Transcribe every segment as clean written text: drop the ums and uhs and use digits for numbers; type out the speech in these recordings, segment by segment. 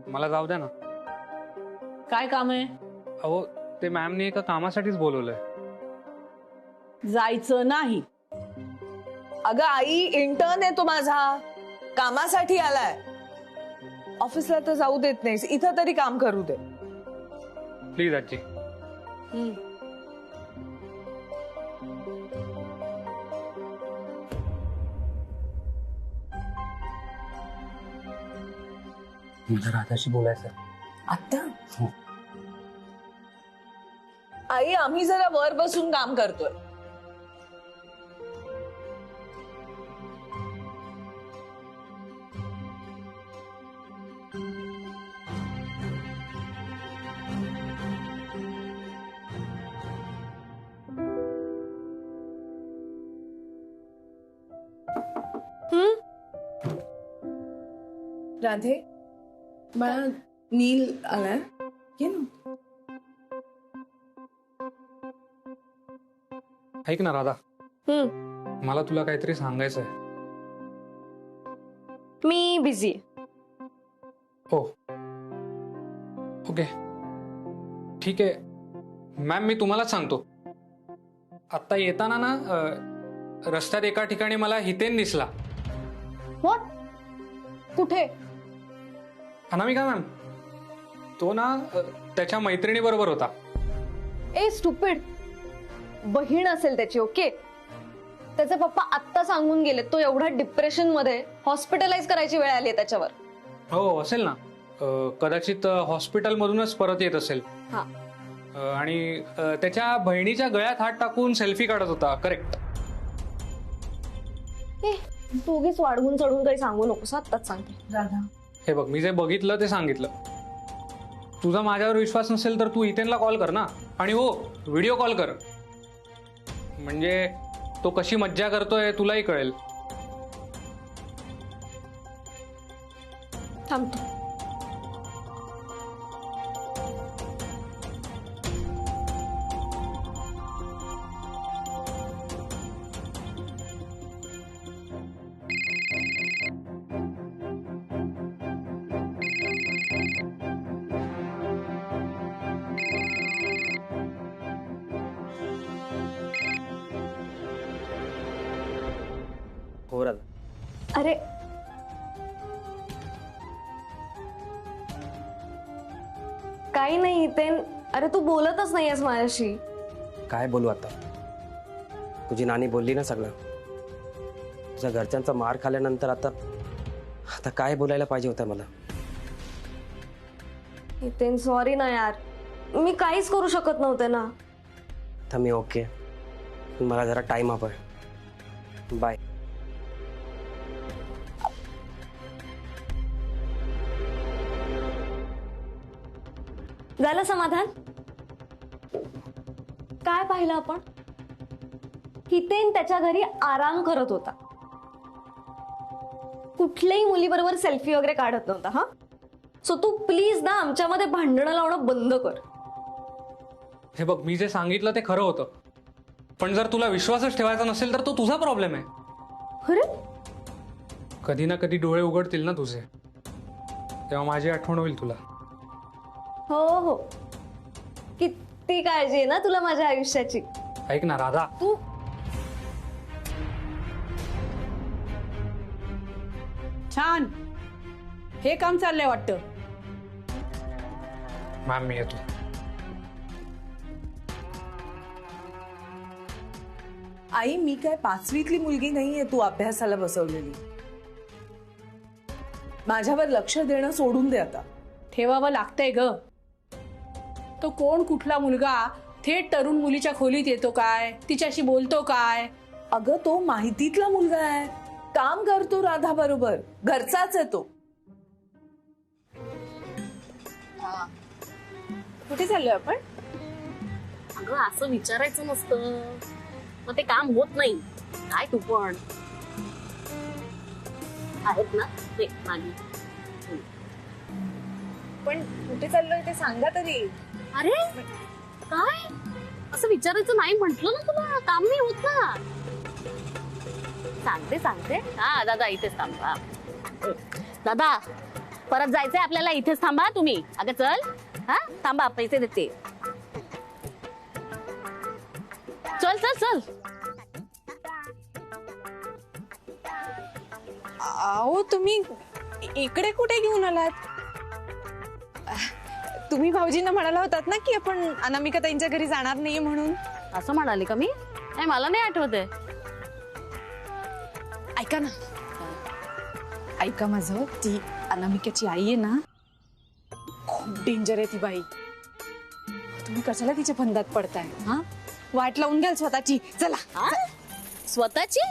मला जाऊ द्या ना. काय काम आहे? अहो ते मॅमने एका कामासाठीच बोलवलंय. जायचं नाही. अगं आई, इंटर्न आहे तो माझा, कामासाठी आलाय. ऑफिसला तर जाऊ देत नाहीस, इथं तरी काम करू दे. प्लीज आजी. मला राधाशी बोलायचं. आता हो. आई, आम्ही जरा वर बसून काम करतोय. राधे, मला नील आलाय, ये ना. ऐक ना राधा, मला तुला काहीतरी सांगायचं आहे. मी बिझी. हो ओके ठीक आहे मॅम, मी तुम्हालाच सांगतो. आत्ता येताना ना रस्त्यात एका ठिकाणी मला हितेन दिसला. व्हॉट? कुठे? अनामिका मॅम, तो ना त्याच्या मैत्रिणी बरोबर होता. ए स्टुपिड, बहीण असेल त्याची. ओके, त्याचे पप्पा आत्ता सांगून गेले तो एवढा डिप्रेशन मध्ये हॉस्पिटलाइज करायची वेळ आली त्याच्यावर. हो असेल ना, कदाचित हॉस्पिटलमधूनच परत येत असेल. हा. आणि त्याच्या बहिणीच्या गळ्यात हात टाकून सेल्फी काढत होता. करेक्ट. ए दोघीच वाढवून चढून काही सांगू नकोस, आत्ताच सांगते. राधा, हे बघ, मी जे बघितलं ते सांगितलं. तुझा माझ्यावर विश्वास नसेल तर तू हितेनला कॉल कर ना. आणि हो, व्हिडिओ कॉल कर, म्हणजे तो कशी मज्जा करतोय तुलाही कळेल. थांबतो. हो राधा. अरे काही नाही ते. अरे तू बोलतच नाहीयेस माझ्याशी. काय बोलू आता? तुझी नानी बोलली ना सगळं. तुझ्या घरच्यांचा मार खाल्ल्यानंतर आता आता काय बोलायला पाहिजे होतं मला. हितेन सॉरी ना यार, मी काहीच करू शकत नव्हते ना. आता मी ओके, मला जरा टाइम हवाय. बाय. झालं समाधान? काय पाहिलं आपण? हितेन त्याच्या घरी आराम करत होता, कुठल्याही मुलीबरोबर सेल्फी वगैरे काढत नव्हता. हा, सो तू प्लीज ना आमच्यामध्ये भांडणं लावणं बंद कर. हे बघ, मी जे सांगितलं ते खरं होतं, पण जर तुला विश्वासच ठेवायचा नसेल तर तो तुझा प्रॉब्लेम आहे. अरे कधी ना कधी डोळे उघडतील ना तुझे, तेव्हा माझी आठवण होईल तुला. हो हो, किती काळजी आहे ना तुला माझ्या आयुष्याची. ऐक ना राधा, तू छान, हे काम चाललंय वाटतं. मॅम मी येतो. आई, मी काय 5वीतली मुलगी नाहीये तू अभ्यासाला बसवलेली. माझ्यावर लक्ष देणं सोडून दे आता. ठेवावं लागतंय ग. तो कोण कुठला मुलगा थेट तरुण मुलीच्या खोलीत येतो काय, तिच्याशी बोलतो काय? अगं तो माहितीतला मुलगा आहे, काम करतो राधा बरोबर, घरचाच आहे तो. कुठे चाललोय आपण? अगं असं विचारायचं नसतं, मग ते काम होत नाही. काय तू पण आहेत ना ते मागे. पण कुठे चाललोय ते सांगा तरी. अरे काय असं विचारायचं नाही म्हंटल ना तुला, काम नाही होत ना. सांगते सांगते. हा दादा इथेच थांबा. दादा परत जायचंय आपल्याला, इथेच थांबा तुम्ही. अगं चल. हा थांबा, पैसे देते. चल चल चल. अहो तुम्ही इकडे कुठे घेऊन आलात? तुम्ही भाऊजींना म्हणाला होतात ना की आपण अनामिका ताईंच्या घरी जाणार नाहीये म्हणून. असं म्हणाले का मी? नाही मला नाही आठवत आहे. ऐका ना, ऐका माझं, ती अनामिकाची आई आहे ना, खूप डेंजर आहे ती बाई. तुम्ही कशाला तिच्या फंदात पडताय? हा, वाट लावून घ्याल स्वतःची. चला. हा? स्वतःची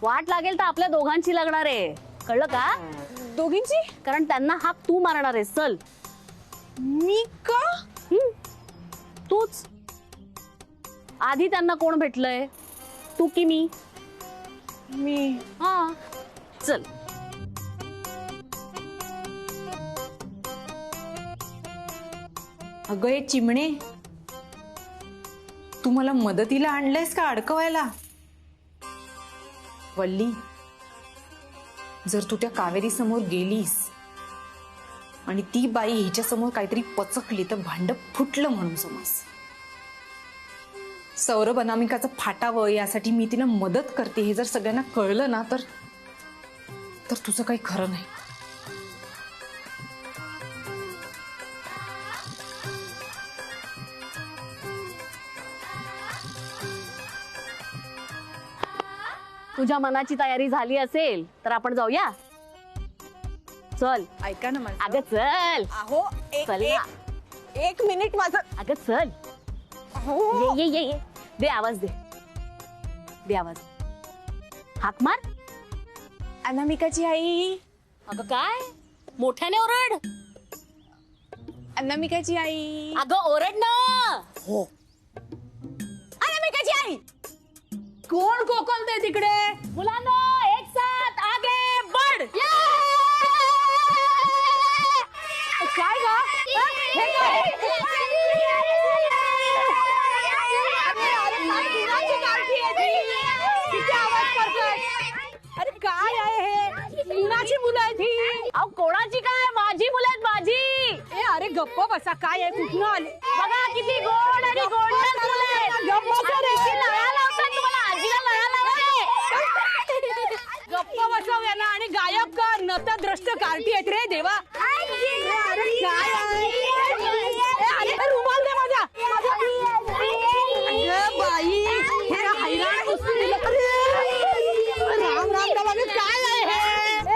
वाट लागेल तर आपल्या दोघांची लागणार आहे, कळलं का? दोघींची? कारण त्यांना हाक तू मारणार आहेस. चल. मी का? तूच. आधी त्यांना कोण भेटलंय, तू की मी? मी. हा चल. अगं हे चिमणे, तू मला मदतीला आणलंयस का अडकवायला? वल्ली, जर तू त्या कावेरी समोर गेलीस आणि ती बाई हिच्या समोर काहीतरी पचकली तर भांड फुटलं म्हणून समज. सौरभ अनामिकाचं फाटावं यासाठी मी तिला मदत करते हे जर सगळ्यांना कळलं ना तर तुझं काही खरं नाही. तुझ्या मनाची तयारी झाली असेल तर आपण जाऊया. चल. ऐका ना माझं. अगं चल. अहो चल ना. एक मिनिट माझं. अगं चल. ये ये ये. दे आवाज, दे दे आवाज. हाक मार. अनामिकाची आई. अगं काय मोठ्याने ओरड. अनामिकाची आई. अगं ओरड ना. हो. अनामिकाची आई. कोण कोकलते तिकडे? मुलांनो एक साथ आगे बढ़. काय ग? हे काय? किती आवाज करतोय? अरे काय आहे हे? कुणाची मुलं आहेत ही? अहो कोणाची काय, माझी मुलं आहेत माझी. ए अरे गप्प बसा, काय आहे, कुठनं आले? बघा किती गोड आणि गोंडस मुलं आहेत. गप्प बसा रे. आजीची लळा लावतात, तुम्हाला आजीला लळा लावते. गप्प बसव याला आणि गायब कर. नतद्रष्ट कार्टी आहेत रे देवा. अरे काय आहे? ए, अरे रुमाल दे माझा. अगं बाई, हे हैराण वस्तू दिलं. राम राम राम. अगं काय आहे हे?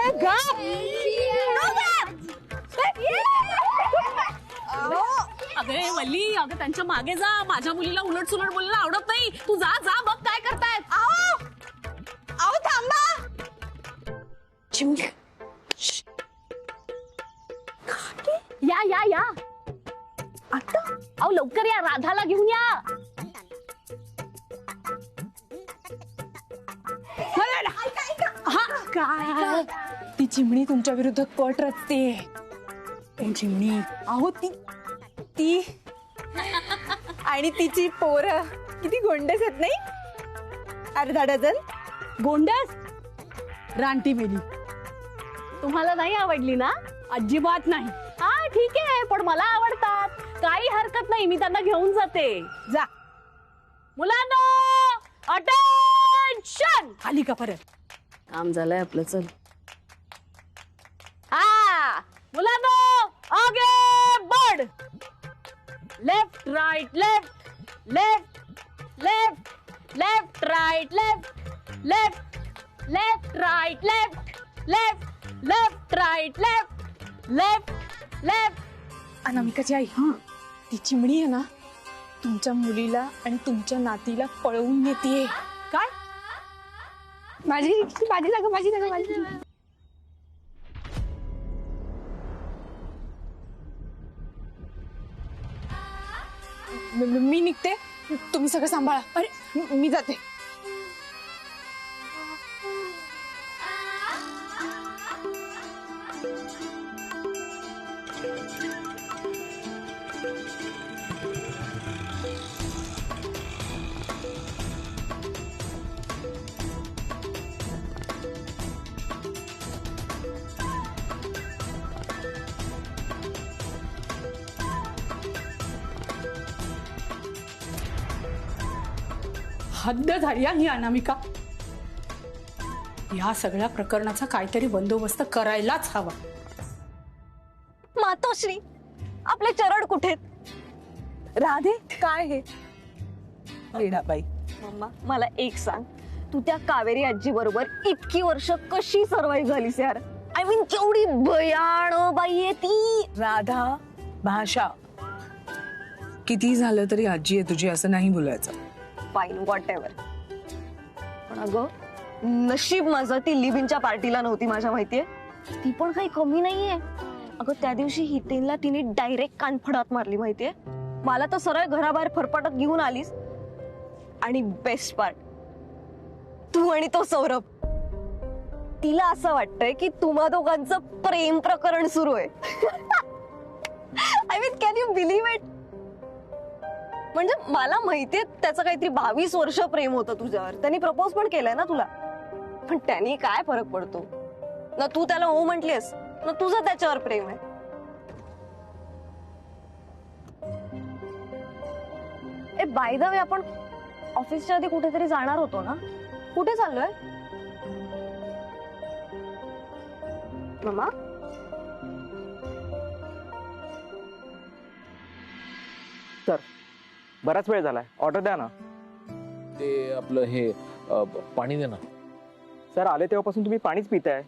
ए गप. अगं वल्ली, अगं त्यांच्या मागे जा. माझ्या मुलीला उलट सुलट बोलायला आवडत नाही. तू जा जा, बघ काय करतायत. अहो थांबा. चिमणी. या या या. आता अहो लवकर या, राधाला घेऊन या. हा काय? ती चिमणी तुमच्या विरुद्ध कट रचते. चिमणी. अहो ती आणि तिची पोरं किती गोंडस आहेत नाही? अर्धा डझन. गोंडस रानटी मेली. तुम्हाला नाही आवडली ना? अजिबात नाही. हा ठीक आहे, पण मला आवडतात. काही हरकत नाही, मी त्यांना घेऊन जाते. जा. मुलांनो अटेन्शन. आली का परत? काम झालंय आपलं. चल. हा मुलांनो आगे बढ़. Left right left left left left right left left left right left left left right left left left. अनामिकाची आई. हा, ती चिमणी आहे ना, तुमच्या मुलीला आणि तुमच्या नातीला पळवून नेतीये. काय? माझी जागा. मी निघते, तुम्ही सगळं सांभाळा. अरे मी जाते. हद्द झाली ही अनामिका. या सगळ्या प्रकरणाचा काहीतरी बंदोबस्त करायलाच हवा. मातोश्री, आपले चरण कुठे? राधे काय हे लीडाबाई? मम्मा मला एक सांग, तू त्या कावेरी आजी बरोबर इतकी वर्ष कशी सर्वाईव्ह झालीस यार? आय मीन केवढी भयाण बाई आहे ती. राधा, भाषा, किती झालं तरी आजी आहे तुझी असं नाही बोलायचं. Fine, what ever. पण अगं नशीब माझं ती लिव्हिंगच्या पार्टीला नव्हती माझ्या, माहितीये? ती पण काही कमी नाहीये. अगं त्या दिवशी हितेनला तिने डायरेक्ट कानफडात मारली, माहितीये? मला तर सरळ घराबाहेर फरफटत घेऊन आलीस. आणि बेस्ट पार्ट, तू आणि तो सौरभ, तिला असं वाटतंय की तुम्हा दोघांचं प्रेम प्रकरण सुरू आहे. I mean can you believe it? म्हणजे मला माहितीये त्याचं काहीतरी 22 वर्ष प्रेम होतं तुझ्यावर. त्यांनी प्रपोज पण केलंय ना तुला. पण त्यांनी काय फरक पडतो ना, तू त्याला हो म्हटलीस ना तुझं त्याच्यावर प्रेम आहे. ए बाय द वे, आपण ऑफिसच्या आधी कुठेतरी जाणार होतो ना, कुठे चाललोय? मामा सर, बराच वेळ झालाय, ऑर्डर द्या ना. ते आपलं हे पाणी दे ना. सर, आले तेव्हापासून तुम्ही पाणीच पिताय.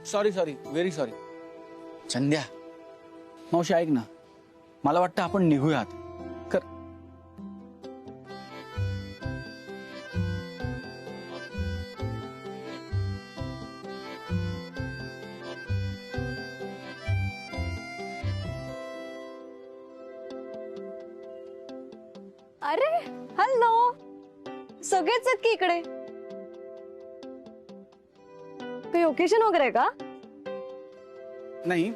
Sorry very sorry. संध्या मावशी ऐक ना, मला वाटतं आपण निघूयात. कर. अरे हॅलो, सगळेच आहेत की इकडे? काही ओकेजन वगैरे का? नाही,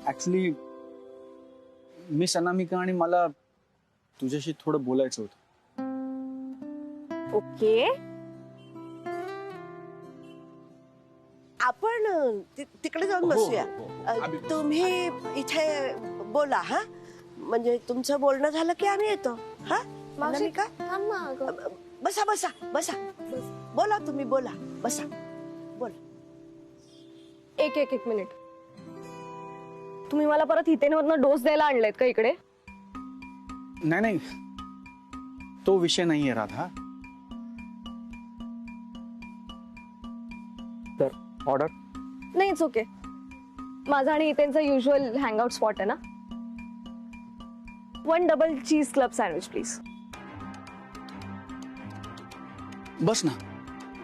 ऍक्च्युली मिस अनामिका आणि मला तुझ्याशी थोडं बोलायचं होतं. ओके. आपण तिकडे जाऊन बसूया. तुम्ही इथे बोला, हा? म्हणजे तुमचं बोलणं झालं की आम्ही येतो. हा अनामिका, बसा बसा बसा, बोला तुम्ही, बोला, बसा, बोला. एक मिनिट. तुम्ही मला परत हितेनवरनं डोस द्यायला आणलेत का इकडे? नाही, तो विषय नाहीये राधा. Sir, order. नाही, इट्स ओके. माझा आणि हितेनचा युजुअल हँगआउट स्पॉट आहे ना. 1 double cheese club sandwich please. बस ना,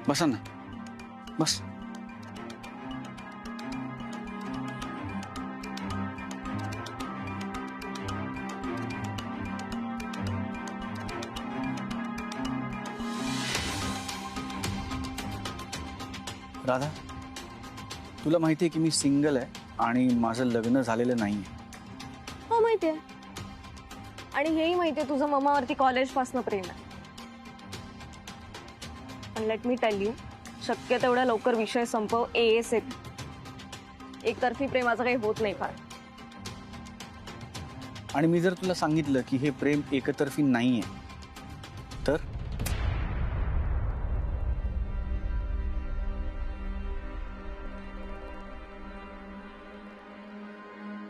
बसा ना, बस. राधा, तुला माहितीये की मी सिंगल आहे आणि माझं लग्न झालेलं नाहीये. हो माहितीये, आणि हेही माहितीये तुझं मम्मावरती कॉलेज पासून प्रेम आहे. पण लेट मी टेल यू, शक्य तेवढ्या लवकर विषय संपव ASAP. एकतर्फी प्रेमाचं काही होत नाही फार. आणि मी जर तुला सांगितलं की हे प्रेम एकतर्फी नाहीये तर?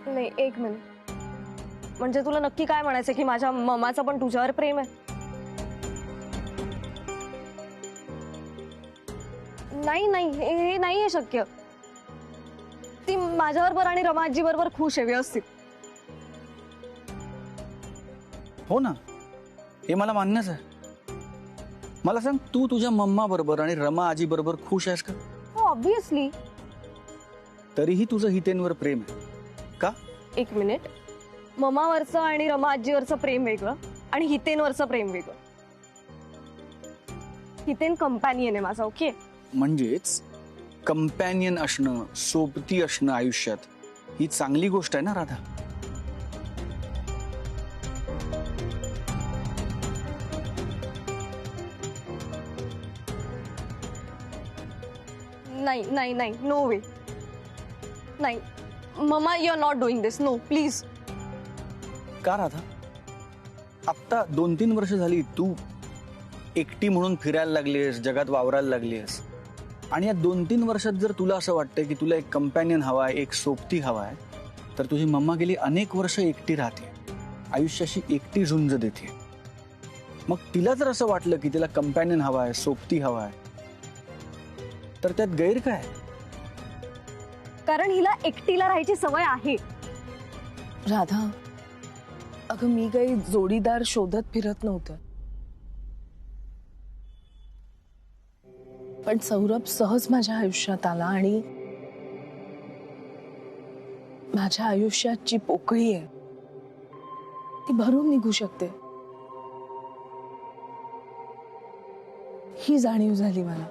नाही, एक मिनिट. म्हणजे तुला नक्की काय म्हणायचं की माझ्या मम्माचं पण तुझ्यावर प्रेम आहे? नाही, हे नाहीये शक्य. ती माझ्याबरोबर आणि रमाजी बरोबर खुश आहे, व्यवस्थित. हो ना, हे मला मान्यच आहे. मला सांग, तू तुझ्या मम्मा बरोबर आणि रमा आजी बरोबर खुश आहेस का? हो, ऑब्विसली. तरीही तुझं हितेनवर प्रेम आहे का? एक मिनिट. मम्मावरचं आणि रमा आजीवरचं प्रेम वेगळं आणि हितेनवरचं प्रेम वेगळं. हितेन कंपॅनियन आहे माझा, ओके? म्हणजेच कंपॅनियन असणं, सोबती असणं आयुष्यात ही चांगली गोष्ट आहे ना राधा? नाही, नो वे. नाही मम्मा, you are not doing this. No, please. का राधा? आत्ता 2-3 वर्ष झाली तू एकटी म्हणून फिरायला लागलीस, जगात वावरायला लागलीस, आणि या 2-3 वर्षात जर तुला असं वाटतंय की तुला एक कंपॅनियन हवाय, एक सोबती हवाय, तर तुझी मम्मा गेली अनेक वर्ष एकटी राहते, आयुष्याशी एकटी झुंज देते. मग तिला जर असं वाटलं की तिला कंपॅनियन हवाय, सोबती हवाय, तर त्यात गैर काय? कारण हिला एकटीला राहायची सवय आहे. राधा, अगं मी काही जोडीदार शोधत फिरत नव्हतं, पण सौरभ सहज माझ्या आयुष्यात आला आणि माझ्या आयुष्यात जी पोकळी आहे ती भरून निघू शकते ही जाणीव झाली मला.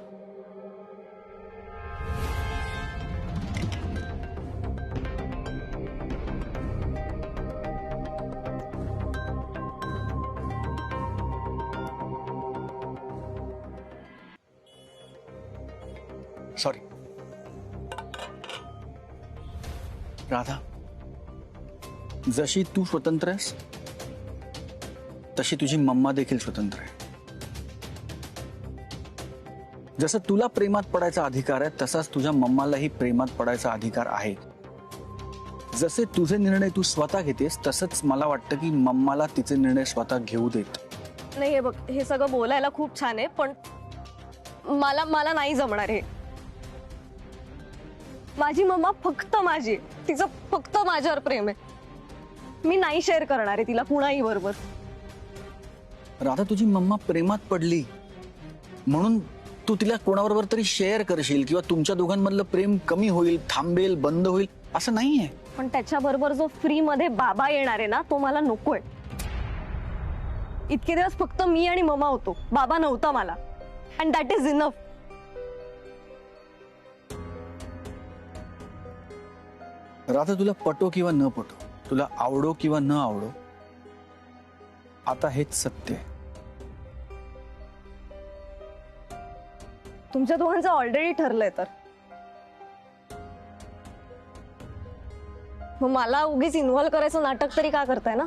सॉरी राधा, जशी तू स्वतंत्र आहेस तशी तुझी मम्मा देखील स्वतंत्र आहे. जसं तुला प्रेमात पडायचा अधिकार आहे तसाच तुझ्या मम्मालाही प्रेमात पडायचा अधिकार आहे. जसे तुझे निर्णय तू स्वतः घेतेस तसंच मला वाटतं की मम्माला तिचे निर्णय स्वतः घेऊ देत. नाही हे बघ, हे सगळं बोलायला खूप छान आहे, पण मला नाही जमणार हे. माझी मम्मा फक्त माझी, तिचं फक्त माझ्यावर प्रेम आहे. मी नाही शेअर करणार आहे तिला कुणाही बरोबर. राधा, तुझी मम्मा प्रेमात पडली म्हणून तू तिला कोणाबरोबर तरी शेअर करशील किंवा तुमच्या दोघांमधलं प्रेम कमी होईल, थांबेल, बंद होईल असं नाहीये. पण त्याच्याबरोबर जो फ्री मध्ये बाबा येणार आहे ना, तो मला नकोय. इतके दिवस फक्त मी आणि मम्मा होतो, बाबा नव्हता मला, and that is enough. Radha, तुला पटो किंवा न पटो, तुला आवडो किंवा न आवडो, आता हेच सत्य आहे. तुमच्या दोघांचं ऑलरेडी ठरलंय तर मग मला उगीच इन्व्हॉल्व करायचं नाटक तरी का करताय ना?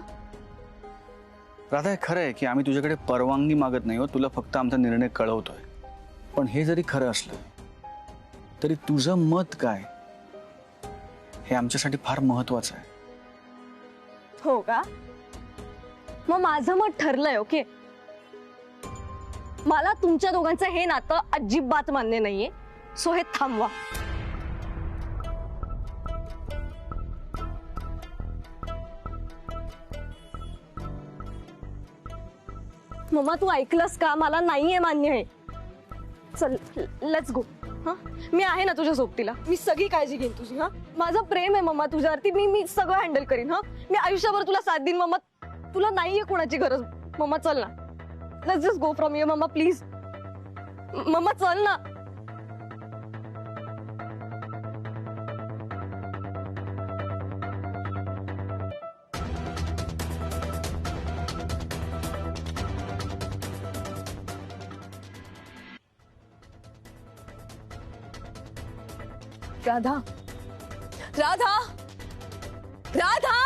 राधा, हे खरं आहे की आम्ही तुझ्याकडे परवानगी मागत नाही, तुला फक्त आमचा निर्णय कळवतोय. पण हे जरी खरं असलं तरी तुझं मत काय हे आमच्यासाठी फार महत्वाचं आहे. हो का? मग माझं मत ठरलंय. ओके, मला तुमच्या दोघांचं हे नातं अजिबात मान्य नाहीये, सो हे थांबवा. मम्मा, तू ऐकलंस का? मला नाहीये मान्य हे. चल लेट्स गो. हा, मी आहे ना तुझ्या सोबतीला, मी सगळी काळजी घेईन तुझी. हा, माझं प्रेम आहे मम्मा तुझ्यावरती, मी सगळं हँडल करीन. हा, मी आयुष्यभर तुला साथ देईन मम्मा, तुला नाहीये कोणाची गरज. मम्मा चल ना, let's just go from here. मम्मा प्लीज, मम्मा चल ना. राधा, राधा, राधा.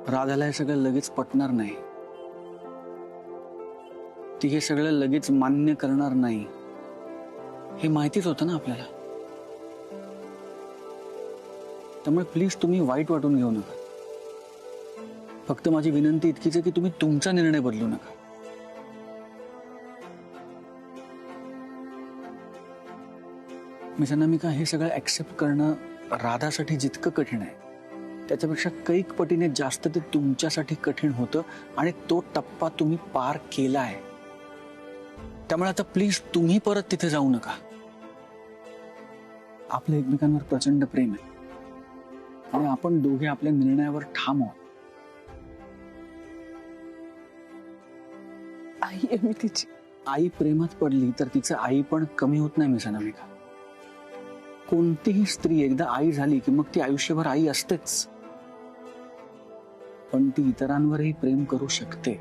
राधाला हे सगळं लगेच पटणार नाही, ती हे सगळं लगेच मान्य करणार नाही, हे माहितीच होतं ना आपल्याला. त्यामुळे प्लीज तुम्ही वाईट वाटून घेऊ नका. फक्त माझी विनंती इतकीच आहे की तुम्ही तुमचा निर्णय बदलू नका. मित्रांनो, हे सगळं ऍक्सेप्ट करणं राधासाठी जितकं कठीण आहे त्याच्यापेक्षा कैक पटीने जास्त ते तुमच्यासाठी कठीण होतं, आणि तो टप्पा तुम्ही पार केलाय. त्यामुळे आता प्लीज तुम्ही परत तिथे जाऊ नका. आपलं एकमेकांवर प्रचंड प्रेम आहे, आणि आपण दोघे आपल्या निर्णयावर ठाम आहोत. आई आहे मी तिची. आई प्रेमात पडली तर तिचं आई पण कमी होत नाही मिस अनामिका. कोणतीही स्त्री एकदा आई झाली की मग ती आयुष्यभर आई असतेच, पण ती इतरांवरही प्रेम करू शकते.